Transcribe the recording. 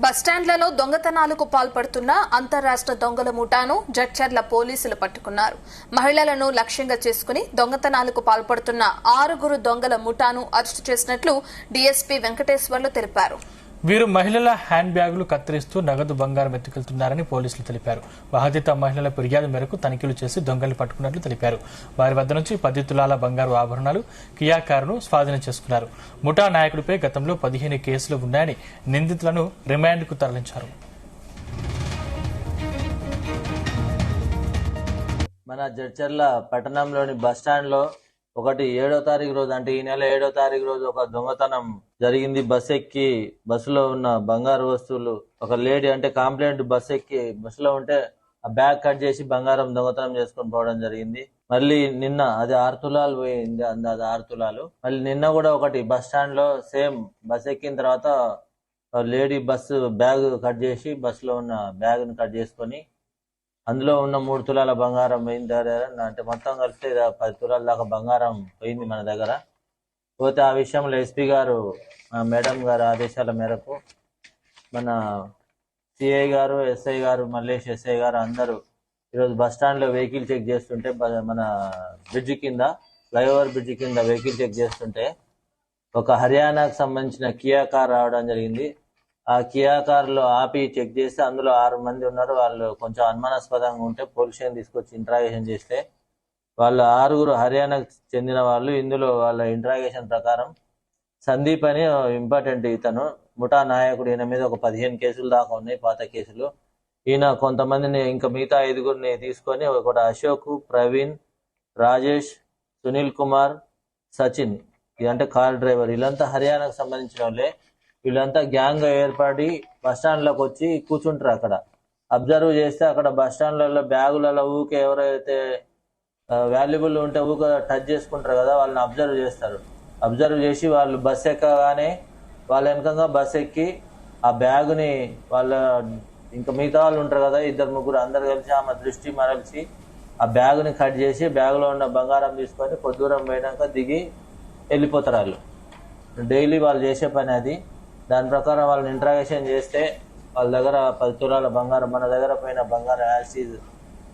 బస్టాండ్లలో దొంగతనాలకు పాల్పడుతున్న అంతర్రాష్ట్ర దొంగల ముఠాను జడ్చర్ల పోలీసులు పట్టుకున్నారు. మహిళలను లక్ష్యంగా చేసుకుని దొంగతనాలకు పాల్పడుతున్న 6 దొంగల ముఠాను అరెస్టు చేసినట్లు డీఎస్పీ వెంకటేశ్వర్లు తెలిపారు. వీరు మహిళల హ్యాండ్ బ్యాగులు కత్తిరిస్తూ నగదు బంగారం ఎత్తుకెళ్తున్నారని పోలీసులు తెలిపారు. బాధిత మహిళల ఫిర్యాదు మేరకు తనిఖీలు చేసి దొంగలు పట్టుకున్నట్లు తెలిపారు. వారి వద్ద నుంచి 10 తులాల బంగారు ఆభరణాలు, కియా కారును స్వాధీనం చేసుకున్నారు. ముఠా నాయకుడిపై గతంలో 15 కేసులు ఉన్నాయని నిందితులను రిమాండ్కు తరలించారు. మన జడ్చర్ల పట్టణంలోని బస్టాండ్లో 7వ తారీఖు రోజు అంటే ఈ నెల 7వ తారీఖు రోజు ఒక దొంగతనం జరిగింది. బస్ ఎక్కి బస్సులో ఉన్న బంగారు వస్తువులు ఒక లేడీ అంటే కంప్లైంట్ బస్ ఎక్కి బస్సులో ఉంటే ఆ బ్యాగ్ కట్ చేసి బంగారం దొంగతనం చేసుకొని పోవడం జరిగింది. మళ్ళీ నిన్న అది 6 తులాలు పోయింది. అది 6 తులాలు. మళ్ళీ నిన్న కూడా ఒకటి బస్ స్టాండ్ లో సేమ్ బస్ ఎక్కిన తర్వాత లేడీ బస్సు బ్యాగ్ కట్ చేసి బస్సులో ఉన్న బ్యాగ్ ని కట్ చేసుకొని అందులో ఉన్న 3 తులాల బంగారం పోయింది. అంటే మొత్తం కలిస్తే 10 తులాల దాకా బంగారం పోయింది మన దగ్గర. పోతే ఆ విషయంలో ఎస్పీ గారు మేడం గారు ఆదేశాల మేరకు మన సిఐ గారు, ఎస్ఐ గారు, మల్లేష్ ఎస్ఐ గారు అందరూ ఈరోజు బస్ స్టాండ్ లో వెహికల్ చెక్ చేస్తుంటే మన బ్రిడ్జి కింద ఫ్లైఓవర్ బ్రిడ్జి కింద వెహికల్ చెక్ చేస్తుంటే ఒక హర్యానాకు సంబంధించిన కియా కార్ రావడం జరిగింది. ఆ కియా కార్ లో ఆపి చెక్ చేస్తే అందులో 6 మంది ఉన్నారు. వాళ్ళు కొంచెం అనుమానాస్పదంగా ఉంటే పోలీస్ స్టేషన్ తీసుకొచ్చి ఇంట్రాగేషన్ చేస్తే వాళ్ళు 6 హర్యానాకు చెందిన వాళ్ళు. ఇందులో వాళ్ళ ఇంట్రాగేషన్ ప్రకారం సందీప్ అని ఇంపార్టెంట్ ఇతను ముఠా నాయకుడు. ఈయన మీద ఒక 15 కేసులు దాకా ఉన్నాయి, పాత కేసులు. ఈయన కొంతమందిని ఇంకా మిగతా 5గురిని తీసుకొని ఒకటి అశోక్, ప్రవీణ్, రాజేష్, సునీల్ కుమార్, సచిన్ ఇదంటే కార్ డ్రైవర్, వీళ్ళంతా హర్యానాకు సంబంధించిన వాళ్ళే. వీళ్ళంతా గ్యాంగ్ గా ఏర్పడి బస్ స్టాండ్ లోకి వచ్చి కూర్చుంటారు. అక్కడ అబ్జర్వ్ చేస్తే అక్కడ బస్ స్టాండ్లలో బ్యాగులలో ఊకే ఎవరైతే వాల్యుబుల్ ఉంటే ఊక టచ్ చేసుకుంటారు కదా, వాళ్ళని అబ్జర్వ్ చేస్తారు. అబ్జర్వ్ చేసి వాళ్ళు బస్ ఎక్కగానే వాళ్ళ వెనకంగా బస్ ఎక్కి ఆ బ్యాగుని వాళ్ళ ఇంకా మిగతా వాళ్ళు ఉంటారు కదా 2-3 అందరు కలిసి ఆమె దృష్టి మరల్చి ఆ బ్యాగుని కట్ చేసి బ్యాగులో ఉన్న బంగారం తీసుకొని కొద్ది దూరం పోయినాక దిగి వెళ్ళిపోతారు. వాళ్ళు డైలీ వాళ్ళు చేసే పని అది. దాని ప్రకారం వాళ్ళని ఇంట్రాగేషన్ చేస్తే వాళ్ళ దగ్గర 10 తులాల బంగారం, మన దగ్గర పోయిన బంగారం యాసిడ్